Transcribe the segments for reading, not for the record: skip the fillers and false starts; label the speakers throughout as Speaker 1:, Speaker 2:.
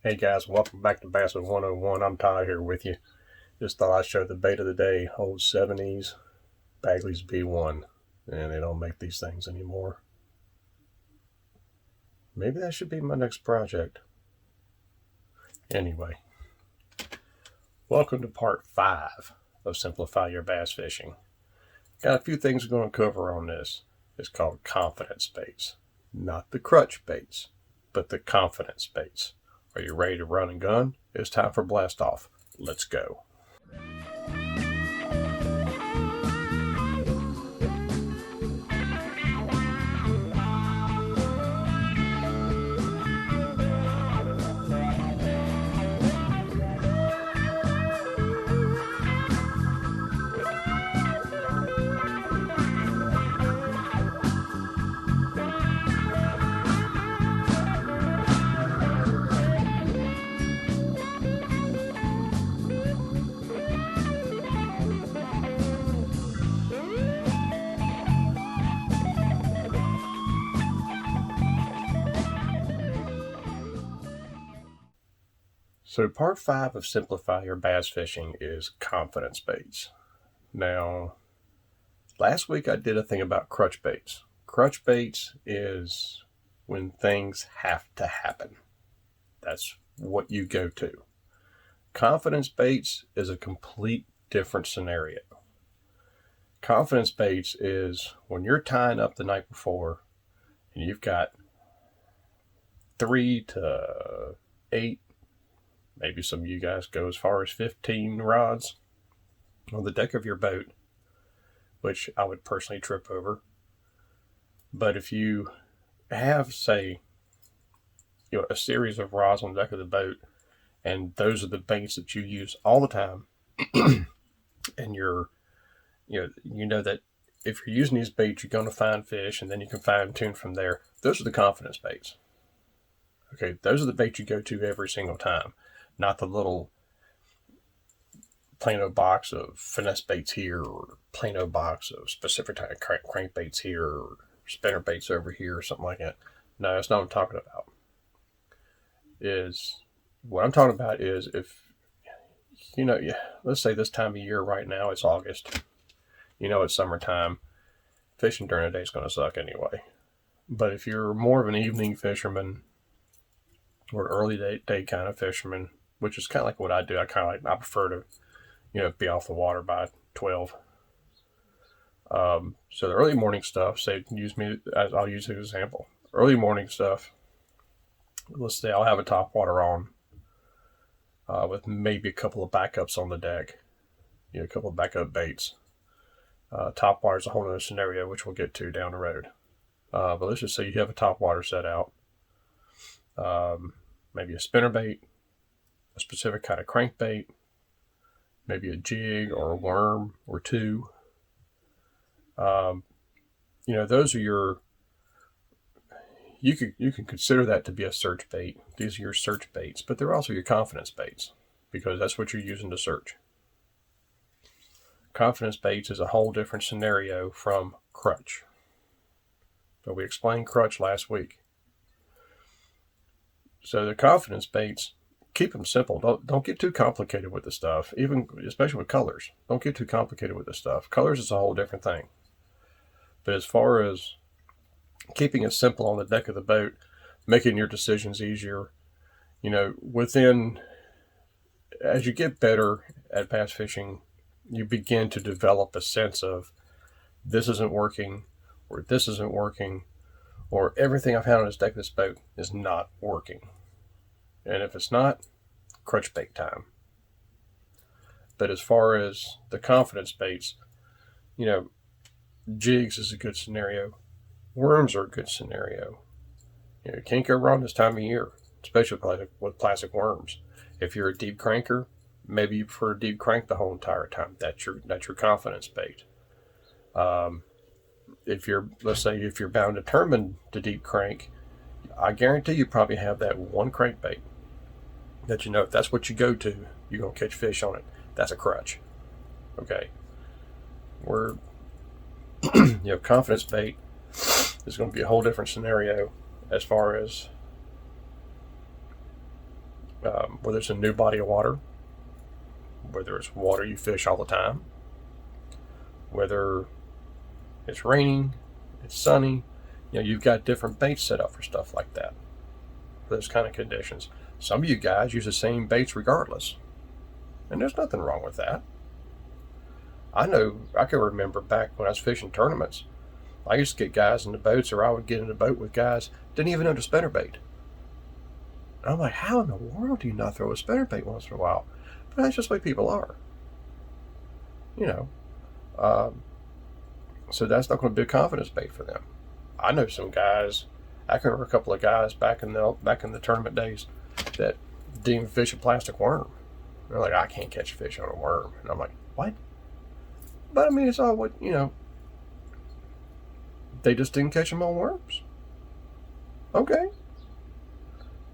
Speaker 1: Hey guys, welcome back to Bassin 101. I'm Ty here with you. Just thought I'd show the bait of the day. Old 70s Bagley's B1. And they don't make these things anymore. Maybe that should be my next project. Anyway, welcome to part 5 of Simplify Your Bass Fishing. Got a few things we're going to cover on this. It's called confidence baits. Not the crutch baits, but the confidence baits. Are you ready to run and gun? It's time for blast off. Let's go. So part 5 of Simplify Your Bass Fishing is confidence baits. Now, last week I did a thing about crutch baits. Crutch baits is when things have to happen. That's what you go to. Confidence baits is a complete different scenario. Confidence baits is when you're tying up the night before and you've got 3 to 8, maybe some of you guys go as far as 15 rods on the deck of your boat, which I would personally trip over. But if you have, say, a series of rods on the deck of the boat, and those are the baits that you use all the time, and you know that if you're using these baits, you're going to find fish, and then you can fine tune from there. Those are the confidence baits. Okay, those are the baits you go to every single time. Not the little Plano box of finesse baits here, or Plano box of specific type of crankbaits here, or spinner baits over here, or something like that. No, that's not what I'm talking about. What I'm talking about is if, let's say this time of year right now, it's August. It's summertime. Fishing during the day is going to suck anyway. But if you're more of an evening fisherman or early day kind of fisherman, which is kind of like what I do. I prefer to, be off the water by 12. So the early morning stuff, I'll use it as an example. Early morning stuff, let's say I'll have a top water on with maybe a couple of backups on the deck, a couple of backup baits. Top water is a whole other scenario, which we'll get to down the road. But let's just say you have a top water set out, maybe a spinner bait, a specific kind of crankbait, maybe a jig or a worm or two. Those are you can consider that to be a search bait. These are your search baits, but they're also your confidence baits because that's what you're using to search. Confidence baits is a whole different scenario from crutch. But we explained crutch last week. So the confidence baits, keep them simple. Don't get too complicated with the stuff, especially with colors. Don't get too complicated with the stuff. Colors is a whole different thing. But as far as keeping it simple on the deck of the boat, making your decisions easier, as you get better at bass fishing, you begin to develop a sense of this isn't working, or this isn't working, or everything I've had on this deck of this boat is not working. And if it's not, crutch bait time. But as far as the confidence baits, jigs is a good scenario. Worms are a good scenario. You can't go wrong this time of year, especially with plastic worms. If you're a deep cranker, maybe you prefer to deep crank the whole entire time. That's your confidence bait. If you're bound determined to deep crank, I guarantee you probably have that one crankbait that if that's what you go to, you're gonna catch fish on it. That's a crutch. Okay. We're confidence bait is going to be a whole different scenario as far as whether it's a new body of water, whether it's water you fish all the time, whether it's raining, it's sunny, you've got different baits set up for stuff like that, for those kind of conditions. Some of you guys use the same baits regardless, and there's nothing wrong with that. I know, I can remember back when I was fishing tournaments, I used to get guys in the boats, or I would get in a boat with guys didn't even know the spinnerbait. And I'm like, how in the world do you not throw a spinnerbait once in a while? But that's just the way people are. So that's not going to be a confidence bait for them. I know some guys. I can remember a couple of guys back in the tournament days that didn't even fish a plastic worm. They're like, I can't catch a fish on a worm, and I'm like, what? But I mean, it's all what they just didn't catch them on worms. Okay.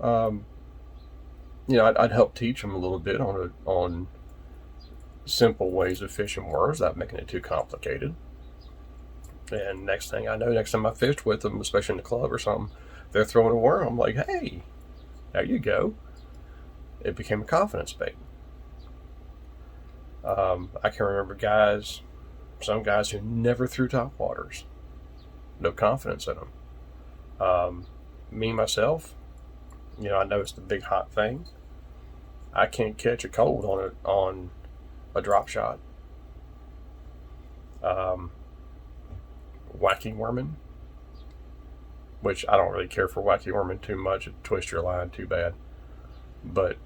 Speaker 1: I'd help teach them a little bit on simple ways of fishing worms without making it too complicated. And next thing I know, next time I fished with them, especially in the club or something, they're throwing a worm. I'm like, hey, there you go. It became a confidence bait. I can remember some guys who never threw top waters. No confidence in them. Me, myself, I know it's the big hot thing. I can't catch a cold on a drop shot. Wacky worming, which I don't really care for wacky worming too much. It twists your line too bad. But,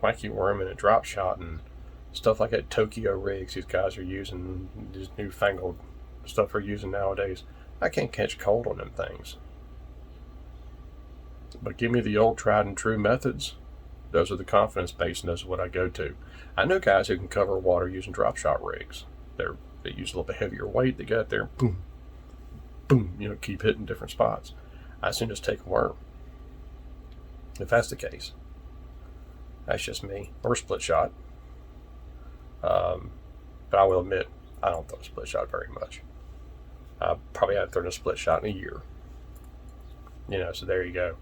Speaker 1: wacky worming and drop shot and stuff like that, Tokyo rigs these guys are using, these newfangled stuff they're using nowadays. I can't catch cold on them things. But give me the old tried and true methods. Those are the confidence baits, and those are what I go to. I know guys who can cover water using drop shot rigs. They use a little bit heavier weight. They get out there, boom, boom, keep hitting different spots. I soon just take a worm. If that's the case. That's just me. Or split shot. But I will admit, I don't throw a split shot very much. I probably haven't thrown a split shot in a year. So there you go.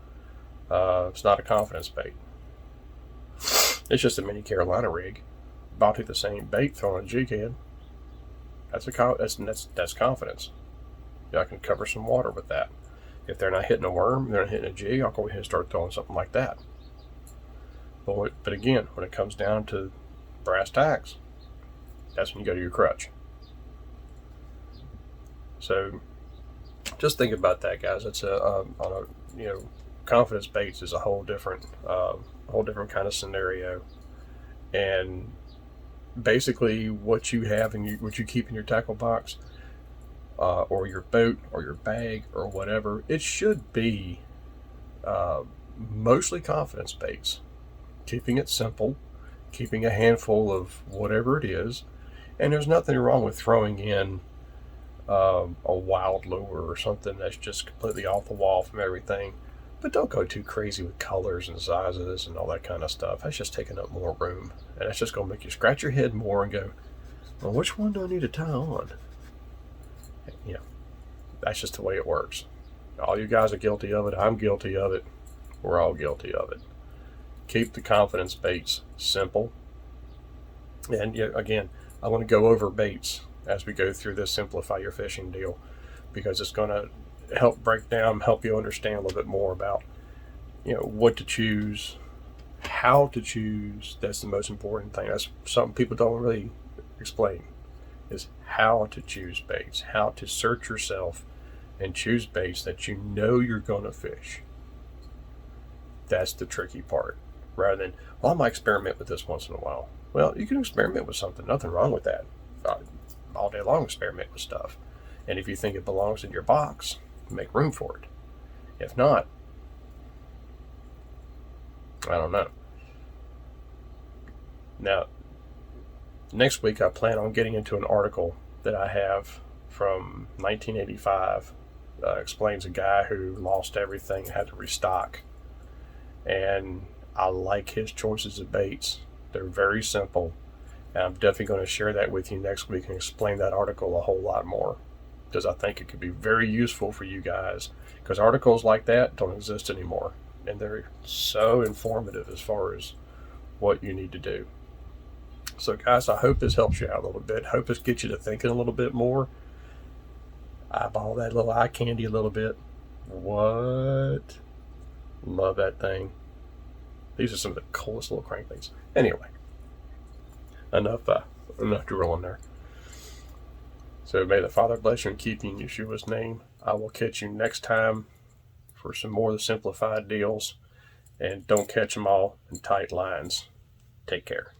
Speaker 1: It's not a confidence bait. It's just a mini Carolina rig. Bought with the same bait, throwing a jig head. That's confidence. I can cover some water with that. If they're not hitting a worm, they're not hitting a jig, I'll go ahead and start throwing something like that. But again, when it comes down to brass tacks, that's when you go to your crutch. So just think about that, guys. It's confidence baits is a whole different kind of scenario, and basically what you have and what you keep in your tackle box, or your boat or your bag or whatever, it should be mostly confidence baits. Keeping it simple, keeping a handful of whatever it is, and there's nothing wrong with throwing in a wild lure or something that's just completely off the wall from everything. But don't go too crazy with colors and sizes and all that kind of stuff. That's just taking up more room. And that's just going to make you scratch your head more and go, well, which one do I need to tie on? That's just the way it works. All you guys are guilty of it. I'm guilty of it. We're all guilty of it. Keep the confidence baits simple. And again, I want to go over baits as we go through this Simplify Your Fishing deal, because it's going to help you understand a little bit more about, what to choose, how to choose. That's the most important thing. That's something people don't really explain, is how to choose baits, how to search yourself and choose baits that you're going to fish. That's the tricky part. Rather than, well, I might experiment with this once in a while. Well, you can experiment with something. Nothing wrong with that. All day long, experiment with stuff. And if you think it belongs in your box, make room for it. If not, I don't know. Now, next week I plan on getting into an article that I have from 1985. Explains a guy who lost everything, had to restock. And I like his choices of baits. They're very simple. And I'm definitely going to share that with you next week and explain that article a whole lot more, because I think it could be very useful for you guys, because articles like that don't exist anymore. and they're so informative as far as what you need to do. So, guys, I hope this helps you out a little bit. Hope this gets you to thinking a little bit more. Eyeball that little eye candy a little bit. What? Love that thing. These are some of the coolest little crank things. Anyway, enough drilling there. So may the Father bless you and keep you in Yeshua's name. I will catch you next time for some more of the simplified deals. And don't catch them all in tight lines. Take care.